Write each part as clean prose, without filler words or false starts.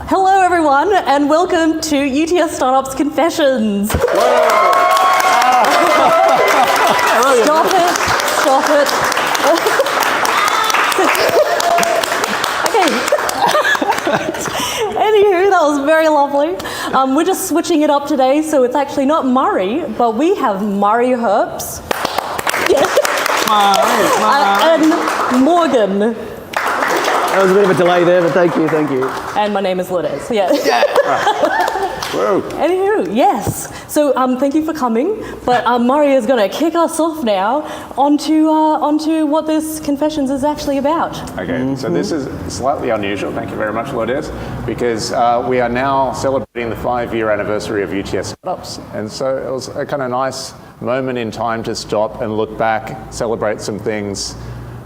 Hello everyone and welcome to UTS Startups Confessions. Stop it. Okay. Anywho, that was very lovely. We're just switching it up today, so it's actually not Murray, but we have Murray Hurps. And Morgan. That was a bit of a delay there, but thank you. And my name is Lourdes, yeah. Whoa. Anywho, yes. So thank you for coming, but Murray is going to kick us off now onto what this Confessions is actually about. Okay, so this is slightly unusual, thank you very much, Lourdes, because we are now celebrating the 5-year anniversary of UTS Startups, and so it was a kind of nice moment in time to stop and look back, celebrate some things,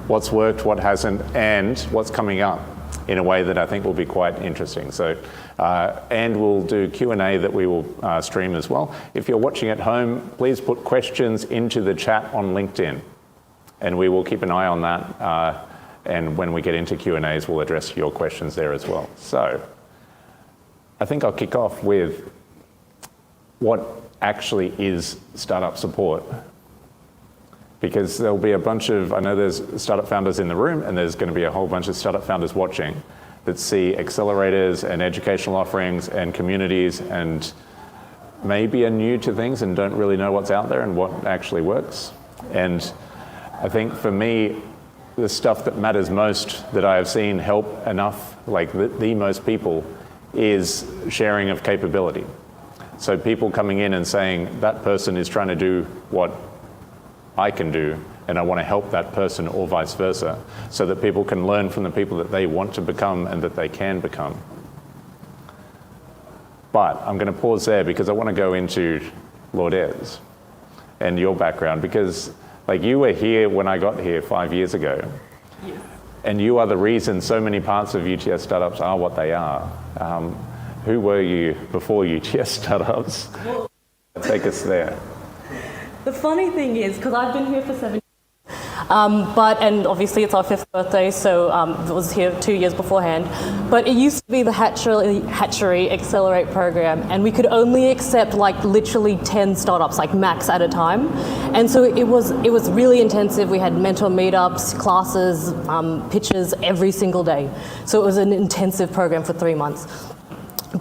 what's worked, what hasn't, and what's coming up in a way that I think will be quite interesting. So, and we'll do Q&A that we will stream as well. If you're watching at home, please put questions into the chat on LinkedIn, and we will keep an eye on that. And when we get into Q&As, we'll address your questions there as well. So, I think I'll kick off with what actually is startup support. Because there'll be a bunch of, I know there's startup founders in the room and there's going to be a whole bunch of startup founders watching that see accelerators and educational offerings and communities and maybe are new to things and don't really know what's out there and what actually works. And I think for me, the stuff that matters most that I have seen help enough, like the most people, is sharing of capability. So people coming in and saying, that person is trying to do what I can do, and I want to help that person or vice versa, so that people can learn from the people that they want to become and that they can become. But I'm going to pause there because I want to go into Lourdes and your background, because like you were here when I got here 5 years ago. Yes. And you are the reason so many parts of UTS Startups are what they are. Who were you before UTS Startups? Take us there. The funny thing is, because I've been here for 7 years, and obviously it's our 5th birthday, so it was here 2 years beforehand, but it used to be the Hatchery Accelerate program, and we could only accept like literally 10 startups, like max at a time, and so it was really intensive. We had mentor meetups, classes, pitches every single day, so it was an intensive program for 3 months.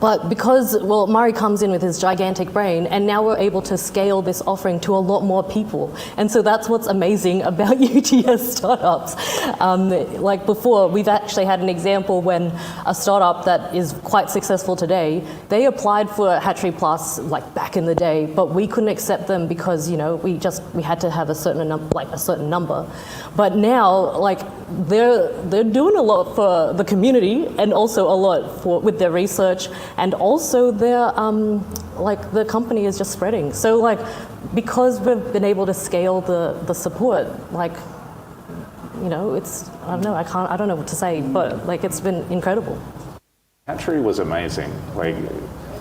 But because, well, Murray comes in with his gigantic brain, and now we're able to scale this offering to a lot more people. And so that's what's amazing about UTS Startups. Like before, we've actually had an example when a startup that is quite successful today, they applied for Hatchery Plus like back in the day, but we couldn't accept them because, you know, we had to have a certain number. But now, like, they're doing a lot for the community and also a lot with their research. And also the company is just spreading. So like, because we've been able to scale the support, like, you know, I don't know what to say, but like, it's been incredible. Hatchery was amazing. Like,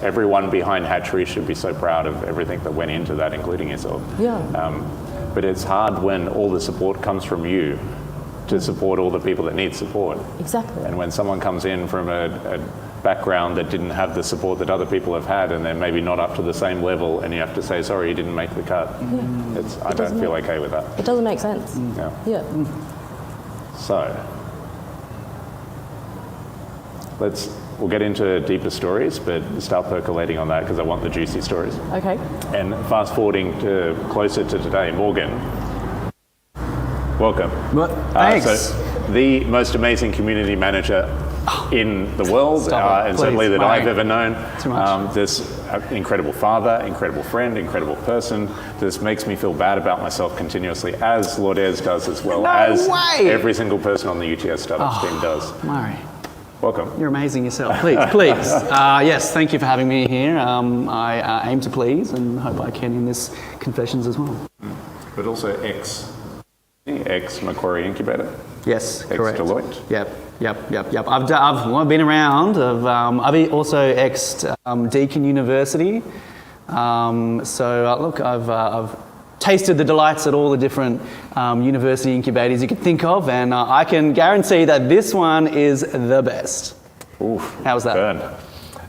everyone behind Hatchery should be so proud of everything that went into that, including yourself. Yeah. But it's hard when all the support comes from you to support all the people that need support. Exactly. And when someone comes in from a background that didn't have the support that other people have had, and they're maybe not up to the same level, and you have to say, sorry, you didn't make the cut. Yeah. I don't feel okay with that. It doesn't make sense. Yeah. So, we'll get into deeper stories, but start percolating on that because I want the juicy stories. Okay. And fast forwarding to closer to today, Morgan. Welcome. Thanks. So, the most amazing community manager in the world, and certainly that I've ever known. This incredible father, incredible friend, incredible person. This makes me feel bad about myself continuously, as Lourdes does as well, every single person on the UTS Startups team does. Murray. Welcome. You're amazing yourself. Please. Yes, thank you for having me here. I aim to please and hope I can in this Confessions as well. But also ex-Macquarie Incubator. Yes, correct. Ex-Deloitte. Yep. I've been around. I've also ex-Deakin University. Look, I've tasted the delights at all the different university incubators you could think of, and I can guarantee that this one is the best. Oof. How was that? Burn.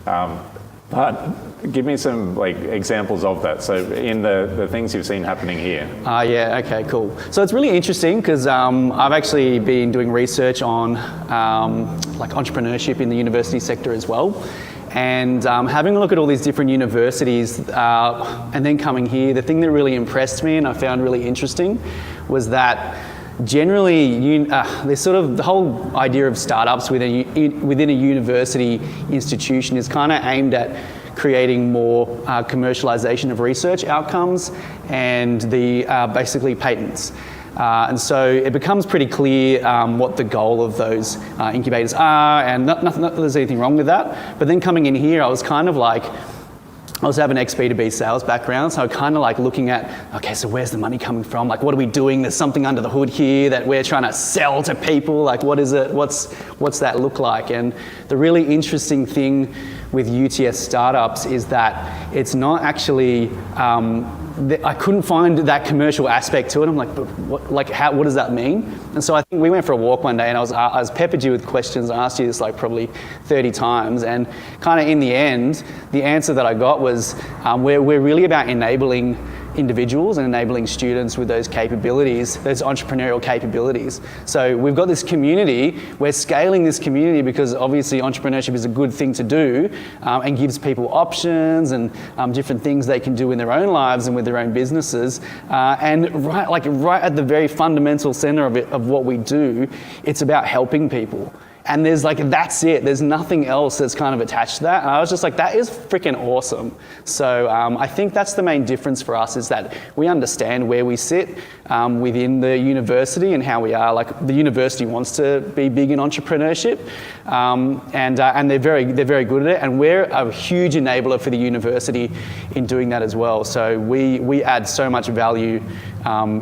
But give me some examples of that. So in the things you've seen happening here. Yeah, okay, cool. So it's really interesting because I've actually been doing research on entrepreneurship in the university sector as well. And having a look at all these different universities and then coming here, the thing that really impressed me and I found really interesting was that generally, there's sort of the whole idea of startups within a university institution is kind of aimed at creating more commercialization of research outcomes and the basically patents. And so it becomes pretty clear what the goal of those incubators are, and not that there's anything wrong with that. But then coming in here, I was kind of like, I also have an ex-B2B sales background, so kind of like looking at, okay, so where's the money coming from? Like, what are we doing? There's something under the hood here that we're trying to sell to people. Like, what is it? What's that look like? And the really interesting thing with UTS Startups is that it's not actually, I couldn't find that commercial aspect to it. I'm like, but what does that mean? And so I think we went for a walk one day and I was peppered you with questions. I asked you this probably 30 times, and kind of in the end, the answer that I got was we're really about enabling individuals and enabling students with those capabilities, those entrepreneurial capabilities. So we've got this community, we're scaling this community because obviously entrepreneurship is a good thing to do and gives people options and different things they can do in their own lives and with their own businesses. And right at the very fundamental center of what we do, it's about helping people. And there's that's it. There's nothing else that's kind of attached to that. And I was just like, that is freaking awesome. So I think that's the main difference for us, is that we understand where we sit within the university and how we are. Like, the university wants to be big in entrepreneurship, and they're very good at it. And we're a huge enabler for the university in doing that as well. So we add so much value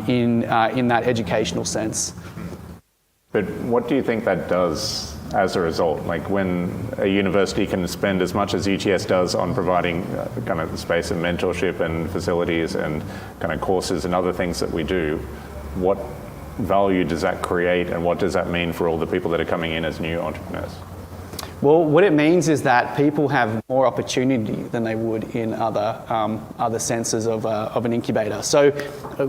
in that educational sense. But what do you think that does as a result? Like, when a university can spend as much as UTS does on providing kind of the space and mentorship and facilities and kind of courses and other things that we do, what value does that create, and what does that mean for all the people that are coming in as new entrepreneurs? Well, what it means is that people have more opportunity than they would in other senses of an incubator. So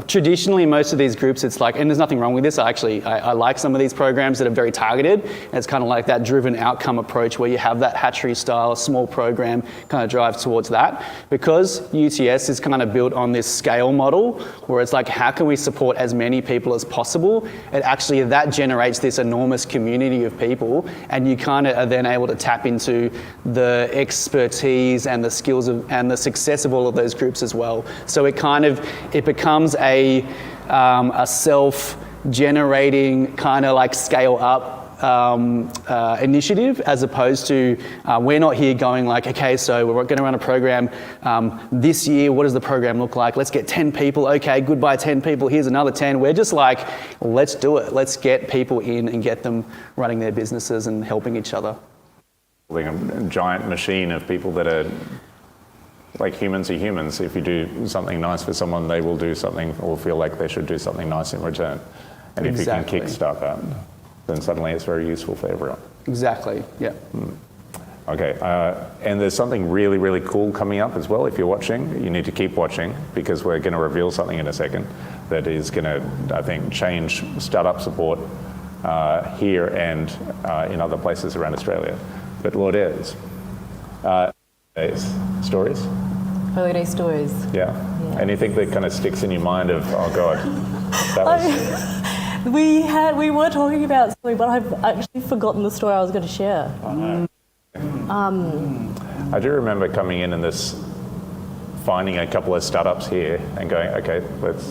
traditionally, most of these groups, it's like, and there's nothing wrong with this. I like some of these programs that are very targeted. And it's kind of like that driven outcome approach where you have that hatchery style, small program kind of drives towards that. Because UTS is kind of built on this scale model where it's like, how can we support as many people as possible? It actually, that generates this enormous community of people, and you kind of are then able to tap into the expertise and the skills and the success of all of those groups as well. So it becomes a self-generating kind of like scale up initiative, as opposed to we're not here going like, okay, so we're going to run a program this year. What does the program look like? Let's get 10 people. Okay, goodbye 10 people. Here's another 10. We're just like, let's do it. Let's get people in and get them running their businesses and helping each other. A giant machine of people that are like, humans are humans. If you do something nice for someone, they will do something or feel like they should do something nice in return. And Exactly. If you can kickstart that, then suddenly it's very useful for everyone. Exactly, yeah. Okay, and there's something really, really cool coming up as well. If you're watching, you need to keep watching, because we're going to reveal something in a second that is going to, I think, change startup support here and in other places around Australia. But Lourdes, stories? Early day stories. Yeah. Anything that kind of sticks in your mind of, oh God, that was... We were talking about something, but I've actually forgotten the story I was going to share. I do remember coming in and finding a couple of startups here and going, okay, let's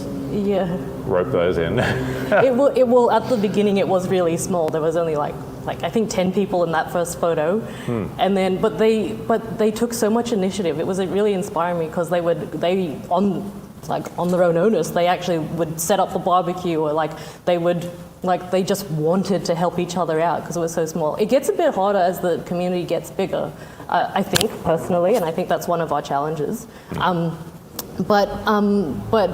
rope those in. It will. At the beginning, it was really small. There was only like I think 10 people in that first photo, and then but they took so much initiative. It was really inspiring me, because on their own onus, they actually would set up the barbecue, or they just wanted to help each other out because it was so small. It gets a bit harder as the community gets bigger, I think, personally, and I think that's one of our challenges. But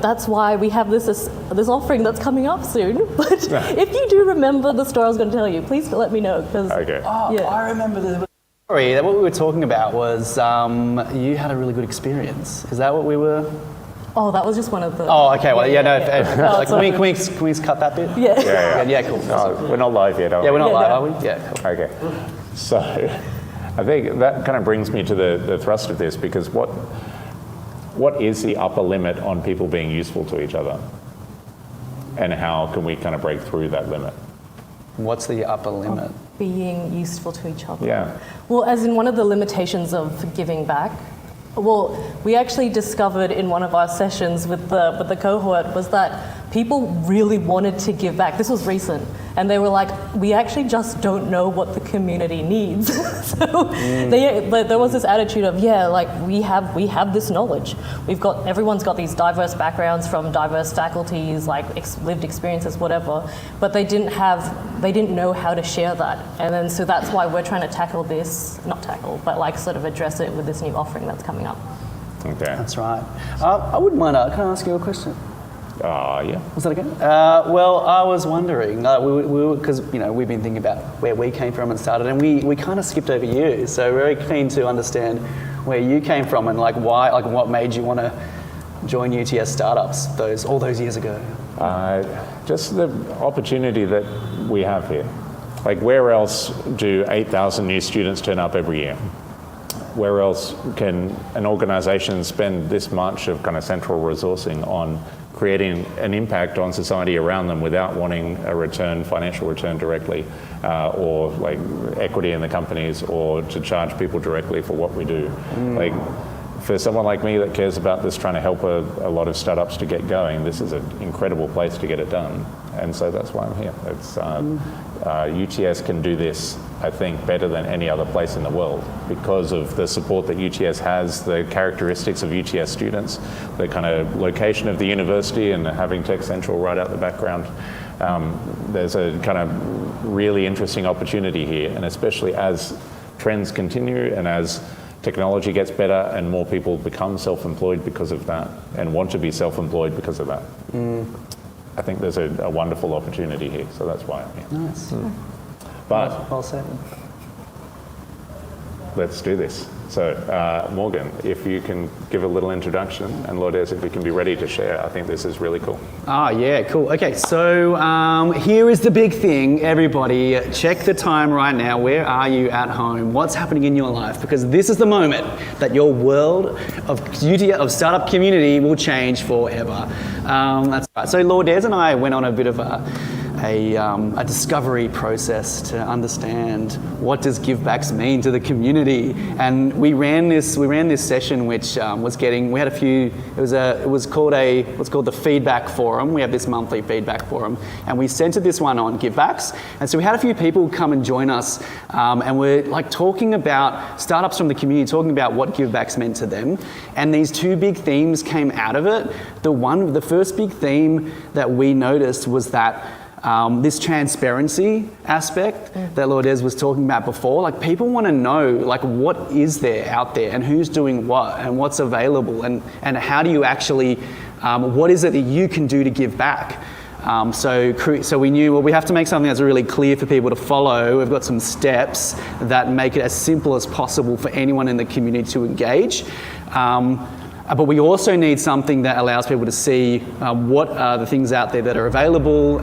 that's why we have this offering that's coming up soon. But if you do remember the story I was going to tell you, please let me know. Okay. I remember Sorry, that what we were talking about was you had a really good experience. Is that what we were? Oh, that was just one of the... Oh, okay. Well, yeah, no. Like, sorry. can we cut that bit? Yeah. Yeah, cool. No, we're not live yet, are we? Yeah, we're not live, no. are we? Yeah, cool. Okay. So I think that kind of brings me to the thrust of this, because what is the upper limit on people being useful to each other? And how can we kind of break through that limit? What's the upper limit? Being useful to each other. Yeah. Well, as in one of the limitations of giving back, well, we actually discovered in one of our sessions with the cohort was that people really wanted to give back. This was recent. And they were like, we actually just don't know what the community needs. So there was this attitude of, like we have this knowledge. Everyone's got these diverse backgrounds from diverse faculties, like lived experiences, whatever. But they didn't know how to share that. And then so that's why we're trying to but like sort of address it with this new offering that's coming up. Okay. That's right. I wouldn't mind, can I ask you a question? Yeah. Was that okay? Well, I was wondering, because we've been thinking about where we came from and started, and we kind of skipped over you. So we're very keen to understand where you came from and like why, like what made you want to join UTS Startups all those years ago. Just the opportunity that we have here. Like, where else do 8,000 new students turn up every year? Where else can an organisation spend this much of kind of central resourcing on creating an impact on society around them without wanting a financial return directly, or like equity in the companies, or to charge people directly for what we do? Like, for someone like me that cares about this, trying to help a lot of startups to get going, this is an incredible place to get it done. And so that's why I'm here. It's, UTS can do this, I think, better than any other place in the world because of the support that UTS has, the characteristics of UTS students, the kind of location of the university and having Tech Central right out the background. There's a kind of really interesting opportunity here, and especially as trends continue and as technology gets better and more people become self-employed because of that and want to be self-employed because of that. I think there's a wonderful opportunity here, so that's why I'm here. Nice. But well said. Let's do this. So Morgan, if you can give a little introduction, and Lourdes, if we can be ready to share, I think this is really cool. Yeah, cool. Okay, so here is the big thing, everybody. Check the time right now. Where are you at home? What's happening in your life? Because this is the moment that your world of startup community will change forever. That's right. So Lourdes and I went on a bit of a discovery process to understand what does givebacks mean to the community, and we ran this session which we had a few. It was called what's called the feedback forum. We have this monthly feedback forum, and we centered this one on givebacks. And so we had a few people come and join us, and we're like talking about startups from the community, talking about what givebacks meant to them. And these two big themes came out of it. The first big theme that we noticed was that this transparency aspect that Lourdes was talking about before, like people want to know like what is there out there and who's doing what and what's available and how do you actually, what is it that you can do to give back? So we knew, well, we have to make something that's really clear for people to follow. We've got some steps that make it as simple as possible for anyone in the community to engage. But we also need something that allows people to see what are the things out there that are available,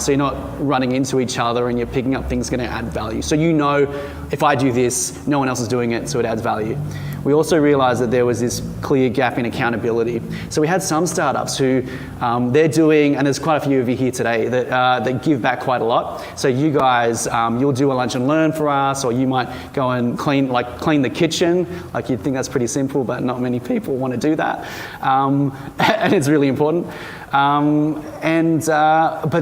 so you're not running into each other and you're picking up things going to add value. So you know, if I do this, no one else is doing it, so it adds value. We also realised that there was this clear gap in accountability. So we had some startups who they're doing, and there's quite a few of you here today that give back quite a lot. So you guys, you'll do a lunch and learn for us, or you might go and clean the kitchen. Like you'd think that's pretty simple, but not many people want to do that, and it's really important. But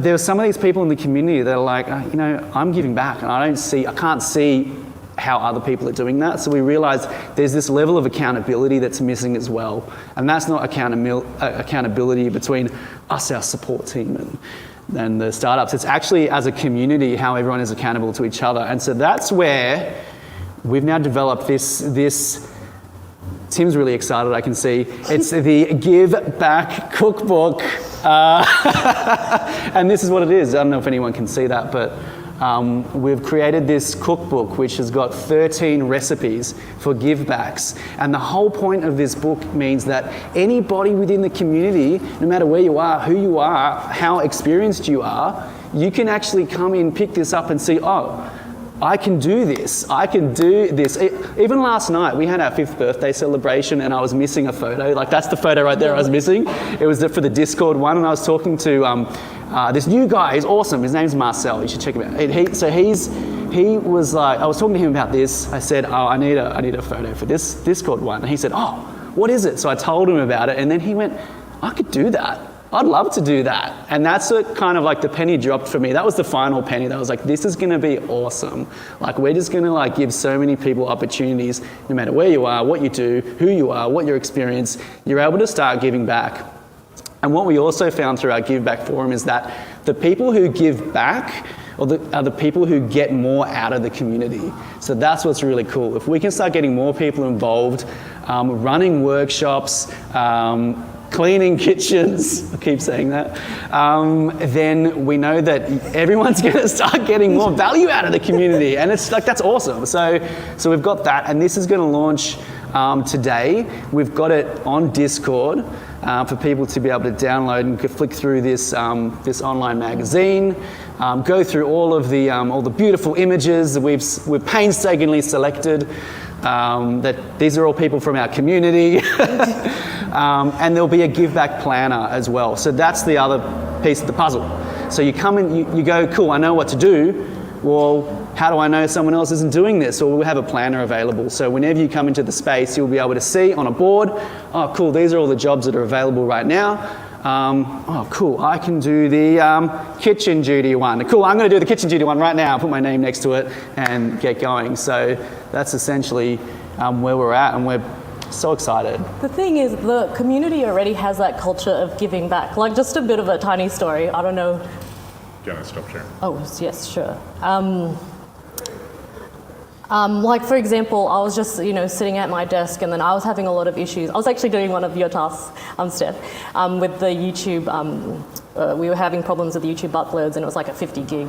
there are some of these people in the community that are like, I'm giving back, and I can't see how other people are doing that. So we realised there's this level of accountability that's missing as well. And that's not accountability between us, our support team, and the startups. It's actually as a community how everyone is accountable to each other. And so that's where we've now developed this Tim's really excited, I can see. It's the Give Back Cookbook. And this is what it is. I don't know if anyone can see that, but we've created this cookbook which has got 13 recipes for givebacks. And the whole point of this book means that anybody within the community, no matter where you are, who you are, how experienced you are, you can actually come in, pick this up and see, oh, I can do this. I can do this. Even last night, we had our 5th birthday celebration and I was missing a photo. Like, that's the photo right there I was missing. It was for the Discord one, and I was talking to this new guy. He's awesome. His name's Marcel. You should check him out. He was like, I was talking to him about this. I said, oh, I need a photo for this Discord one. And he said, oh, what is it? So I told him about it, and then he went, I could do that. I'd love to do that. And that's kind of like the penny dropped for me. That was the final penny. That was like, this is going to be awesome. Like, we're just going to like give so many people opportunities, no matter where you are, what you do, who you are, what your experience, you're able to start giving back. And what we also found through our Give Back Forum is that the people who give back are the people who get more out of the community. So that's what's really cool. If we can start getting more people involved, running workshops, cleaning kitchens, I keep saying that, then we know that everyone's going to start getting more value out of the community. And it's like, that's awesome. So we've got that, and this is going to launch today. We've got it on Discord for people to be able to download and flick through this online magazine, go through all the beautiful images that we've painstakingly selected. That these are all people from our community. And there'll be a give back planner as well. So that's the other piece of the puzzle. So you come in, you go, cool, I know what to do. Well, how do I know someone else isn't doing this? Well, we'll have a planner available. So whenever you come into the space, you'll be able to see on a board, oh, cool, these are all the jobs that are available right now. Oh, cool, I can do the kitchen duty one. Cool, I'm going to do the kitchen duty one right now, put my name next to it and get going. So that's essentially where we're at, and we're so excited. The thing is, the community already has that culture of giving back. Like, just a bit of a tiny story. I don't know. Do you want to stop sharing? Oh, yes, sure. Like, for example, I was just, sitting at my desk, and then I was having a lot of issues. I was actually doing one of your tasks, Steph, with the YouTube. We were having problems with YouTube uploads, and it was like a 50 gig,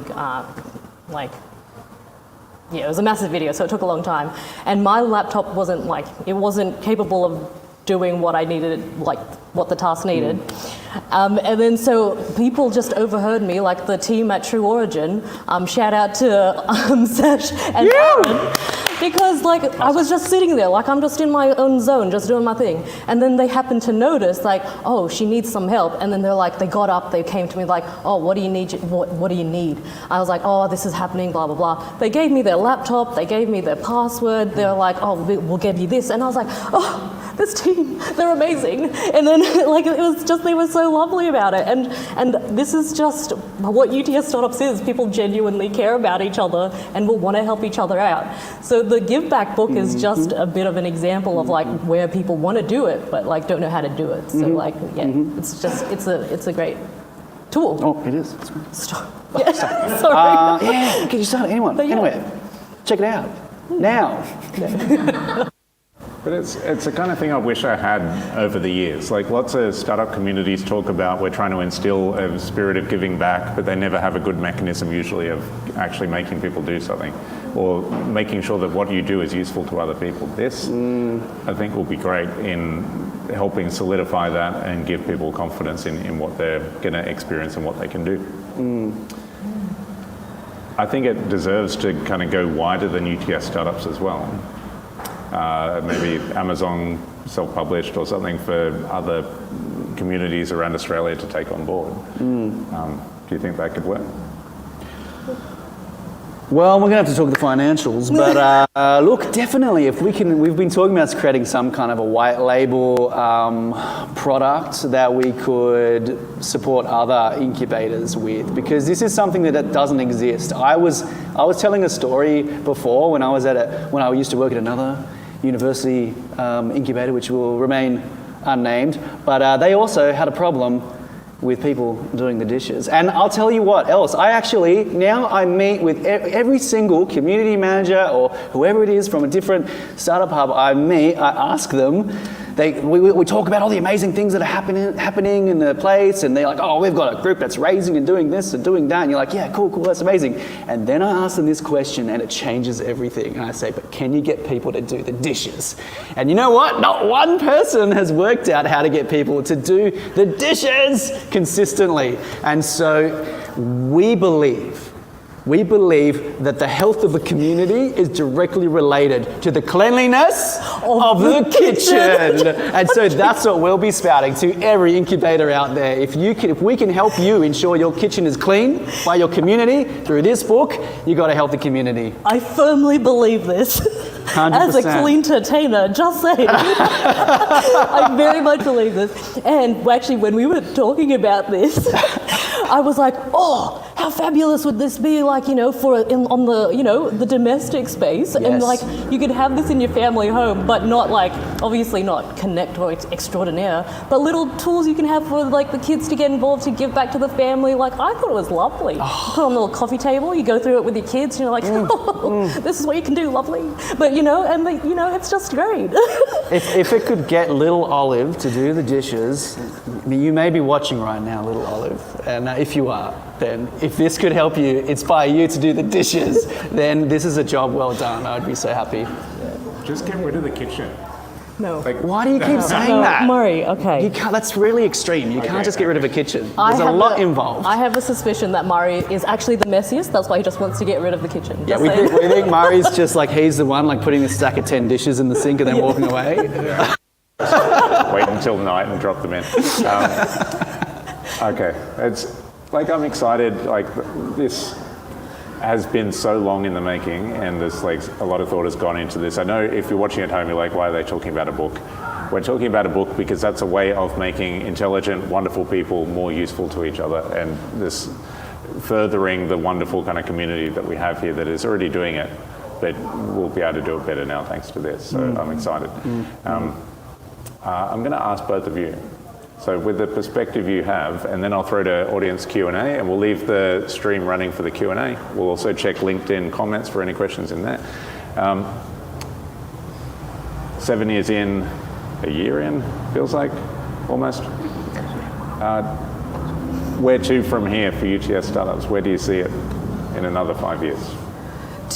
it was a massive video, so it took a long time. And my laptop wasn't capable of doing what I needed, like what the task needed. And then so people just overheard me, like the team at True Origin, shout out to Sesh and Aaron, because I was just sitting there, like I'm just in my own zone, just doing my thing. And then they happened to notice, like, oh, she needs some help. And then they got up, they came to me like, oh, what do you need? What do you need? I was like, oh, this is happening, blah, blah, blah. They gave me their laptop, they gave me their password. They were like, oh, we'll give you this. And I was like, oh, this team, they're amazing. And then it was just, they were so lovely about it. And this is just what UTS Startups is. People genuinely care about each other and will want to help each other out. So the Give Back book is just a bit of an example of where people want to do it, but don't know how to do it. So it's just, it's a great tool. Oh, it is. Yeah. Sorry. Yeah, can you start anywhere. Check it out. Now. But it's the kind of thing I wish I had over the years. Like, lots of startup communities talk about we're trying to instill a spirit of giving back, but they never have a good mechanism usually of actually making people do something or making sure that what you do is useful to other people. This, I think, will be great in helping solidify that and give people confidence in what they're going to experience and what they can do. I think it deserves to kind of go wider than UTS Startups as well. Maybe Amazon self-published or something for other communities around Australia to take on board. Do you think that could work? Well, we're going to have to talk the financials, but look, definitely, if we can, we've been talking about creating some kind of a white label product that we could support other incubators with, because this is something that doesn't exist. I was telling a story before when I used to work at another university incubator, which will remain unnamed, but they also had a problem with people doing the dishes. And I'll tell you what else, I meet with every single community manager or whoever it is from a different startup hub I ask them, we talk about all the amazing things that are happening in the place, and they're like, oh, we've got a group that's raising and doing this and doing that, and you're like, yeah, cool, that's amazing. And then I ask them this question, and it changes everything. And I say, but can you get people to do the dishes? And you know what? Not one person has worked out how to get people to do the dishes consistently. And so we believe that the health of the community is directly related to the cleanliness of the kitchen. And so that's what we'll be spouting to every incubator out there. If we can help you ensure your kitchen is clean by your community through this book, you got to help the community. I firmly believe this. 100%. As a clean entertainer, just saying. I very much believe this. And actually, when we were talking about this, I was like, oh, how fabulous would this be, like, on the, the domestic space. Yes. And like, you could have this in your family home, but not like, obviously not Connect or Extraordinaire, but little tools you can have for like the kids to get involved, to give back to the family. Like, I thought it was lovely. Put on a little coffee table, you go through it with your kids, and you're like, this is what you can do, lovely. But it's just great. If it could get little Olive to do the dishes, you may be watching right now, little Olive, and if you are, then if this could help you, inspire you to do the dishes, then this is a job well done. I would be so happy. Just get rid of the kitchen. No. Why do you keep saying that? Murray, okay. You can't, that's really extreme. You can't just get rid of a kitchen. There's a lot involved. I have a suspicion that Murray is actually the messiest. That's why he just wants to get rid of the kitchen. Yeah, we think Murray's just like, he's the one like putting a stack of 10 dishes in the sink and then walking away. Wait until night and drop them in. Okay, it's like, I'm excited. Like, this has been so long in the making, and there's like a lot of thought has gone into this. I know if you're watching at home, you're like, why are they talking about a book? We're talking about a book because that's a way of making intelligent, wonderful people more useful to each other, and this furthering the wonderful kind of community that we have here that is already doing it, but we'll be able to do it better now thanks to this. So I'm excited. I'm going to ask both of you. So with the perspective you have, and then I'll throw to audience Q&A, and we'll leave the stream running for the Q&A. We'll also check LinkedIn comments for any questions in there. 7 years in, a year in, feels like, almost. Where to from here for UTS Startups? Where do you see it in another 5 years?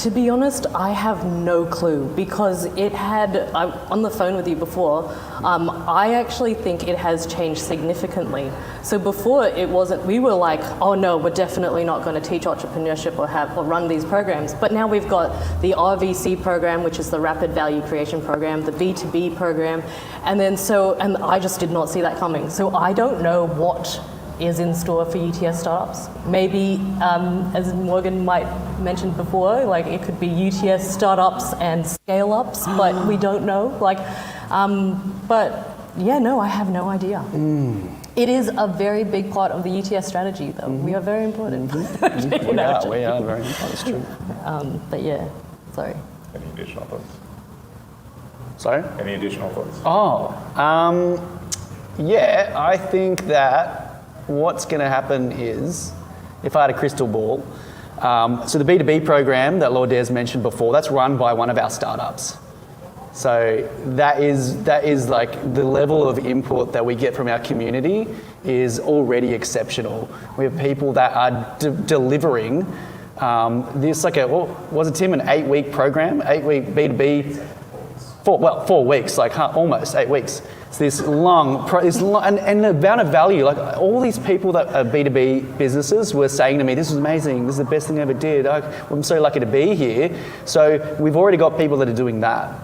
To be honest, I have no clue, because I'm on the phone with you before, I actually think it has changed significantly. So before it wasn't, we were like, oh no, we're definitely not going to teach entrepreneurship or run these programs. But now we've got the RVC program, which is the Rapid Value Creation program, the B2B program, and I just did not see that coming. So I don't know what is in store for UTS Startups. Maybe, as Morgan might mentioned before, like it could be UTS Startups and Scale-Ups, but we don't know. I have no idea. It is a very big part of the UTS strategy, though. We are very important. We are very important, that's true. But yeah, sorry. Any additional thoughts? Sorry? Any additional thoughts? I think that what's going to happen is, if I had a crystal ball, so the B2B program that Lourdes mentioned before, that's run by one of our startups. So that is like the level of input that we get from our community is already exceptional. We have people that are delivering this, like what was it, Tim, an 8-week program, 8-week B2B, 4 weeks, like almost 8 weeks. This long, and the amount of value, like all these people that are B2B businesses were saying to me, this is amazing, this is the best thing I ever did, I'm so lucky to be here. So we've already got people that are doing that.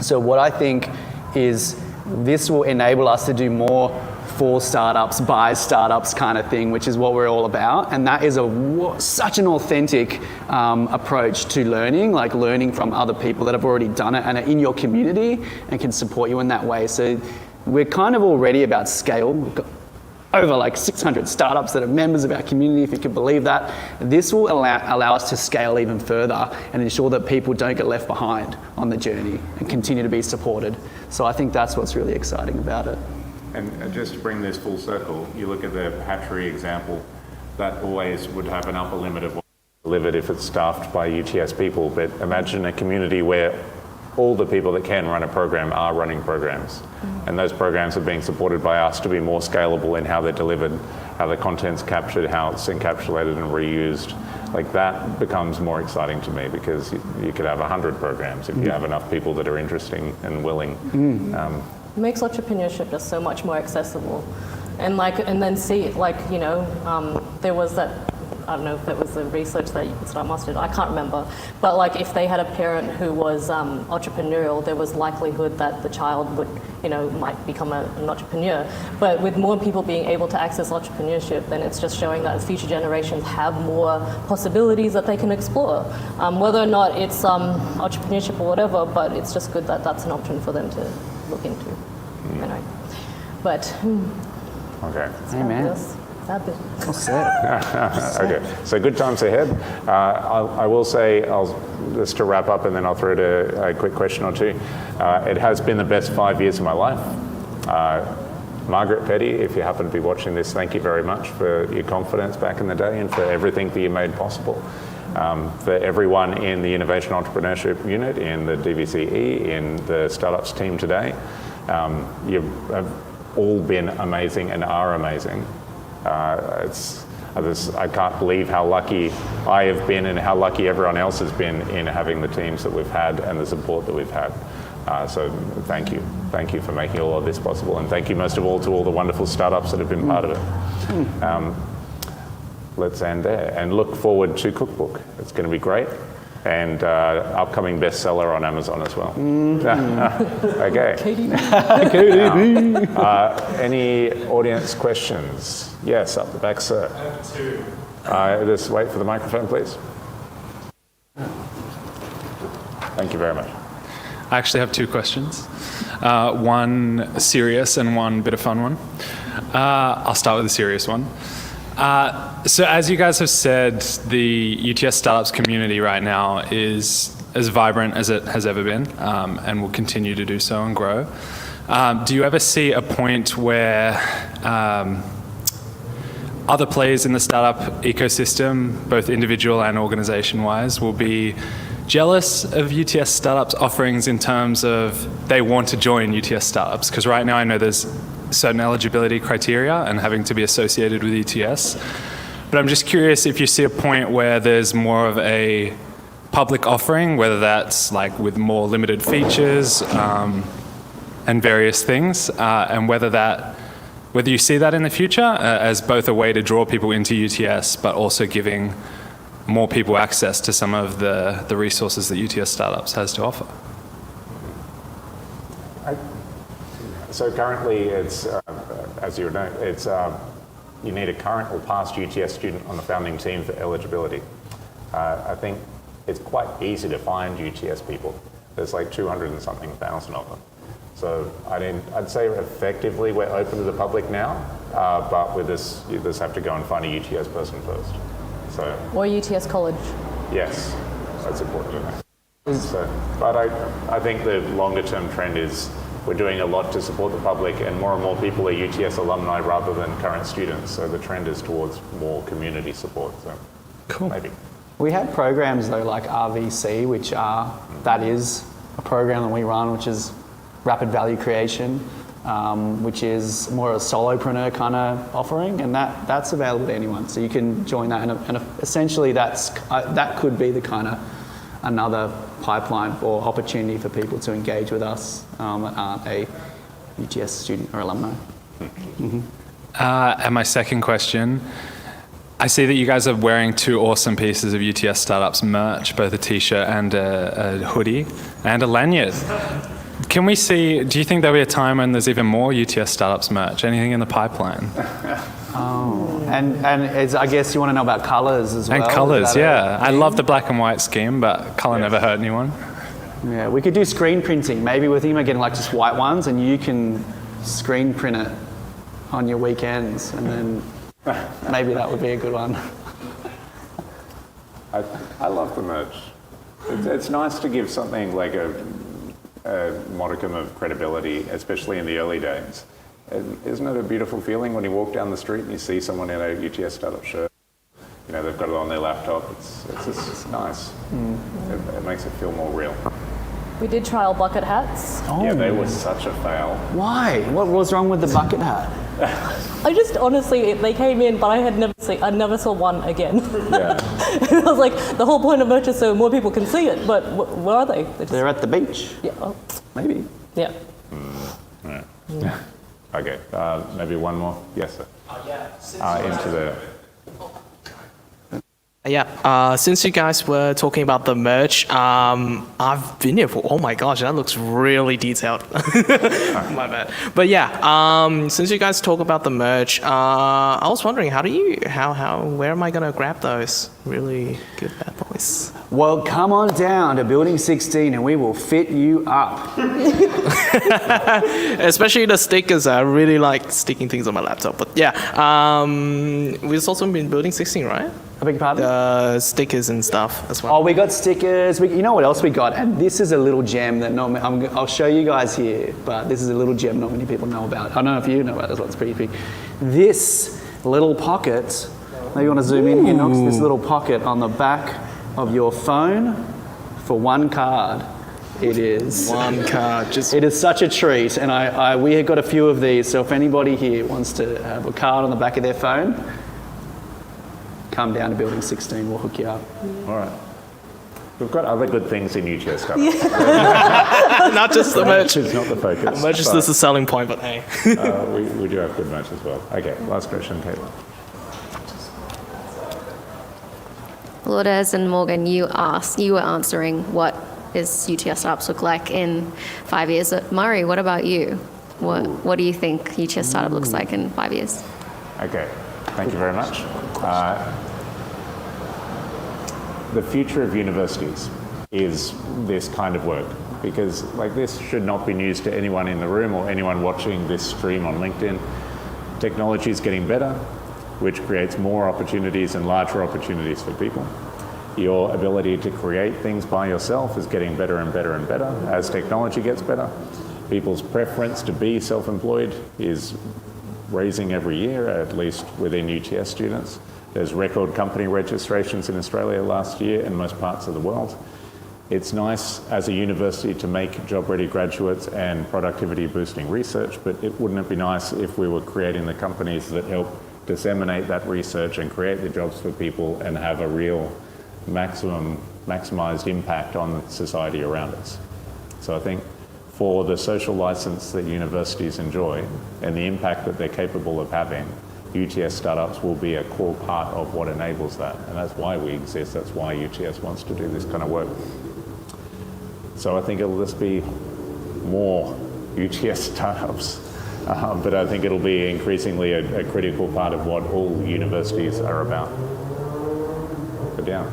So what I think is this will enable us to do more for startups, by startups kind of thing, which is what we're all about. And that is such an authentic approach to learning, like learning from other people that have already done it and are in your community and can support you in that way. So we're kind of already about scale. We've got over like 600 startups that are members of our community, if you can believe that. This will allow us to scale even further and ensure that people don't get left behind on the journey and continue to be supported. So I think that's what's really exciting about it. And just to bring this full circle, you look at the hatchery example, that always would have an upper limit of what delivered if it's staffed by UTS people. But imagine a community where all the people that can run a program are running programs. And those programs are being supported by us to be more scalable in how they're delivered, how the content's captured, how it's encapsulated and reused. Like that becomes more exciting to me, because you could have 100 programs if you have enough people that are interested and willing. It makes entrepreneurship just so much more accessible. And then see, there was that, I don't know if it was the research that Start Master did, I can't remember. But like if they had a parent who was entrepreneurial, there was likelihood that the child would, might become an entrepreneur. But with more people being able to access entrepreneurship, then it's just showing that future generations have more possibilities that they can explore. Whether or not it's entrepreneurship or whatever, but it's just good that that's an option for them to look into. Anyway. But, Okay. fabulous. Okay, so good times ahead. I will say, just to wrap up, and then I'll throw to a quick question or two. It has been the best 5 years of my life. Margaret Petty, if you happen to be watching this, thank you very much for your confidence back in the day and for everything that you made possible. For everyone in the Innovation Entrepreneurship Unit, in the DVCE, in the Startups team today, you have all been amazing and are amazing. I can't believe how lucky I have been and how lucky everyone else has been in having the teams that we've had and the support that we've had. So thank you. Thank you for making all of this possible. And thank you most of all to all the wonderful startups that have been part of it. Let's end there and look forward to Cookbook. It's going to be great. And upcoming bestseller on Amazon as well. Okay. Any audience questions? Yes, up the back, sir. I have two. Just wait for the microphone, please. Thank you very much. I actually have two questions. One serious and one bit of fun one. I'll start with the serious one. So as you guys have said, the UTS Startups community right now is as vibrant as it has ever been, and will continue to do so and grow. Do you ever see a point where other players in the startup ecosystem, both individual and organization-wise, will be jealous of UTS Startups offerings in terms of they want to join UTS Startups? Because right now I know there's certain eligibility criteria and having to be associated with UTS. But I'm just curious if you see a point where there's more of a public offering, whether that's like with more limited features and various things, and whether you see that in the future as both a way to draw people into UTS, but also giving more people access to some of the resources that UTS Startups has to offer. So currently, it's as you know, it's you need a current or past UTS student on the founding team for eligibility. I think it's quite easy to find UTS people. There's like 200 and something thousand of them. So I'd say effectively we're open to the public now, but with this, you just have to go and find a UTS person first. So. Or UTS college. Yes, that's important to know. So, but I think the longer term trend is we're doing a lot to support the public, and more people are UTS alumni rather than current students. So the trend is towards more community support. So Cool. Maybe. We have programs though like RVC, that is a program that we run, which is rapid value creation, which is more a solopreneur kind of offering, and that's available to anyone. So you can join that, and essentially that could be the kind of another pipeline or opportunity for people to engage with us that aren't a UTS student or alumni. Mm-hmm. And my second question, I see that you guys are wearing two awesome pieces of UTS Startups merch, both a t-shirt and a hoodie and a lanyard. Do you think there'll be a time when there's even more UTS Startups merch? Anything in the pipeline? And I guess you want to know about colours as well. And colours, yeah. I love the black and white scheme, but colour never hurt anyone. Yeah, we could do screen printing. Maybe with him getting like just white ones, and you can screen print it on your weekends, and then maybe that would be a good one. I love the merch. It's nice to give something like a modicum of credibility, especially in the early days. Isn't it a beautiful feeling when you walk down the street and you see someone in a UTS startup shirt? You know, they've got it on their laptop. It's just nice. It makes it feel more real. We did try our bucket hats. Yeah, they were such a fail. Why? What was wrong with the bucket hat? I just honestly, they came in, but I never saw one again. Yeah. I was like, the whole point of merch is so more people can see it, but where are they? They're at the beach. Yeah. Oh, Maybe. yeah. Yeah. Okay, maybe one more. Yes, sir. Into the... Yeah, since you guys were talking about the merch, I've been here for, oh my gosh, that looks really detailed. My bad. But yeah, since you guys talk about the merch, I was wondering, where am I going to grab those really good bad boys? Well, come on down to Building 16 and we will fit you up. Especially the stickers, I really like sticking things on my laptop. But yeah, we've also been Building 16, right? I beg your pardon? Stickers and stuff as well. Oh, we got stickers. You know what else we got? And this is a little gem that I'll show you guys here, but this is a little gem not many people know about. I don't know if you know about this one, it's pretty big. This little pocket, maybe you want to zoom in here, Knox, this little pocket on the back of your phone for one card. It is. One card. It is such a treat, and we have got a few of these, so if anybody here wants to have a card on the back of their phone, come down to Building 16, we'll hook you up. All right. We've got other good things in UTS Startups. Not just the merch. It's not the focus. Merch is just a selling point, but hey. We do have good merch as well. Okay, last question, Caitlin. Lourdes and Morgan, you were answering what does UTS Startups look like in 5 years. Murray, what about you? What do you think UTS Startup looks like in 5 years? Okay, thank you very much. The future of universities is this kind of work, because this should not be news to anyone in the room or anyone watching this stream on LinkedIn. Technology is getting better, which creates more opportunities and larger opportunities for people. Your ability to create things by yourself is getting better and better and better as technology gets better. People's preference to be self-employed is raising every year, at least within UTS students. There's record company registrations in Australia last year in most parts of the world. It's nice as a university to make job-ready graduates and productivity-boosting research, but wouldn't it be nice if we were creating the companies that help disseminate that research and create the jobs for people and have a real maximized impact on society around us? So I think for the social license that universities enjoy and the impact that they're capable of having, UTS Startups will be a core part of what enables that. And that's why we exist. That's why UTS wants to do this kind of work. So I think it'll just be more UTS Startups. But I think it'll be increasingly a critical part of what all universities are about. But yeah,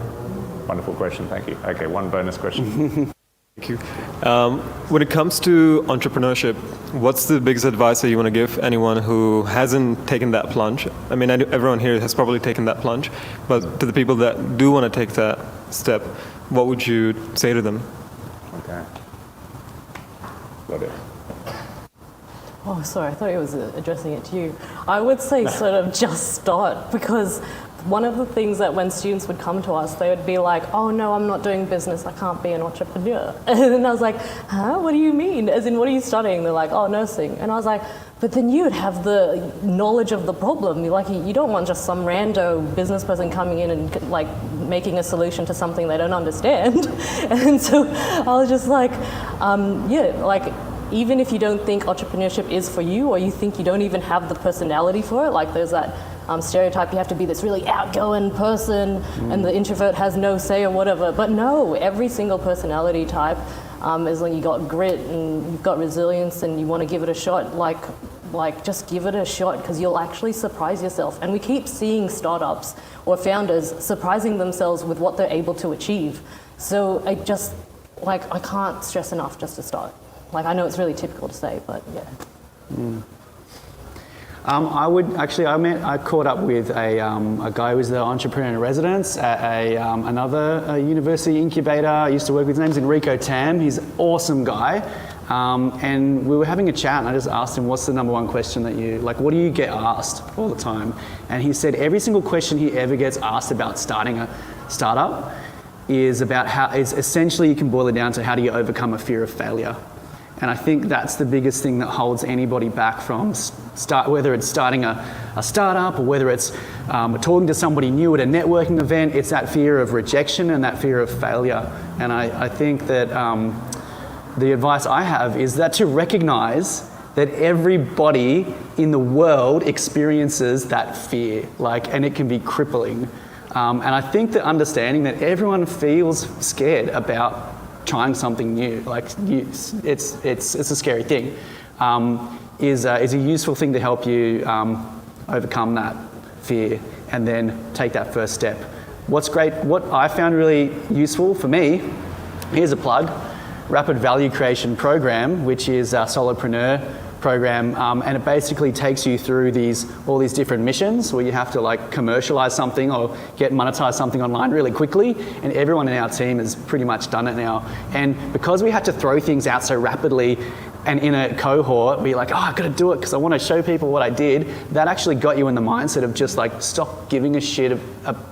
wonderful question. Thank you. Okay, one bonus question. Thank you. When it comes to entrepreneurship, what's the biggest advice that you want to give anyone who hasn't taken that plunge? I mean, everyone here has probably taken that plunge, but to the people that do want to take that step, what would you say to them? Okay. Got it. Oh, sorry, I thought he was addressing it to you. I would say sort of just start, because one of the things that when students would come to us, they would be like, oh no, I'm not doing business, I can't be an entrepreneur. And then I was like, huh, what do you mean? As in, what are you studying? They're like, oh, nursing. And I was like, but then you would have the knowledge of the problem. Like, you don't want just some rando business person coming in and like making a solution to something they don't understand. And so I was just like, even if you don't think entrepreneurship is for you, or you think you don't even have the personality for it, like there's that stereotype you have to be this really outgoing person and the introvert has no say or whatever. But no, every single personality type, as long as you got grit and you've got resilience and you want to give it a shot, like just give it a shot, because you'll actually surprise yourself. And we keep seeing startups or founders surprising themselves with what they're able to achieve. So I can't stress enough just to start. Like, I know it's really typical to say, but yeah. I caught up with a guy who was the entrepreneur in residence at another university incubator I used to work with. His name's Enrico Tam. He's an awesome guy. And we were having a chat and I just asked him, what's the number one question what do you get asked all the time? And he said every single question he ever gets asked about starting a startup, is essentially you can boil it down to how do you overcome a fear of failure. And I think that's the biggest thing that holds anybody back from whether it's starting a startup or whether it's talking to somebody new at a networking event. It's that fear of rejection and that fear of failure. And I think that the advice I have is that to recognize that everybody in the world experiences that fear, and it can be crippling. And I think that understanding that everyone feels scared about trying something new, it's a scary thing, is a useful thing to help you overcome that fear and then take that first step. What's great, what I found really useful for me, here's a plug, Rapid Value Creation Program, which is a solopreneur program, and it basically takes you through all these different missions where you have to commercialize something or monetize something online really quickly, and everyone in our team has pretty much done it now. And because we had to throw things out so rapidly and in a cohort be like, oh, I've got to do it because I want to show people what I did, that actually got you in the mindset of just stop giving a shit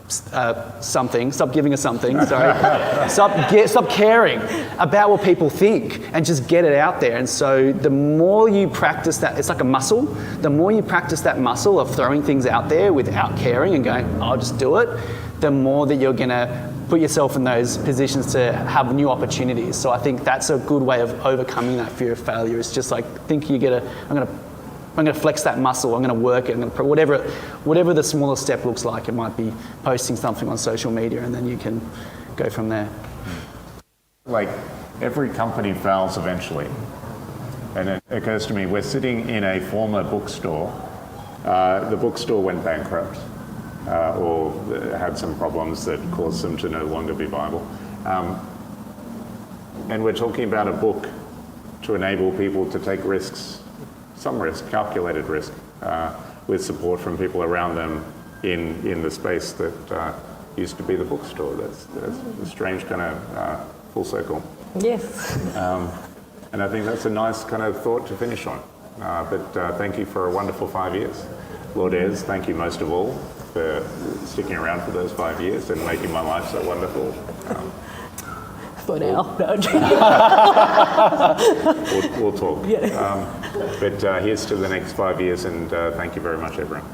stop giving us something, sorry. Stop caring about what people think and just get it out there. And so the more you practice that, it's like a muscle, the more you practice that muscle of throwing things out there without caring and going, I'll just do it, the more that you're gonna put yourself in those positions to have new opportunities. So I think that's a good way of overcoming that fear of failure. It's just think I'm gonna flex that muscle, I'm gonna work it, whatever the smallest step looks like. It might be posting something on social media and then you can go from there. Every company fails eventually. And it occurs to me, we're sitting in a former bookstore. The bookstore went bankrupt. Or had some problems that caused them to no longer be viable. And we're talking about a book to enable people to take risks, some risk, calculated risk, with support from people around them in the space that used to be the bookstore. That's a strange kind of full circle. Yes. And I think that's a nice kind of thought to finish on. But thank you for a wonderful 5 years. Lourdes, thank you most of all for sticking around for those 5 years and making my life so wonderful. For now. We'll talk. Yeah. But here's to the next 5 years, and thank you very much, everyone.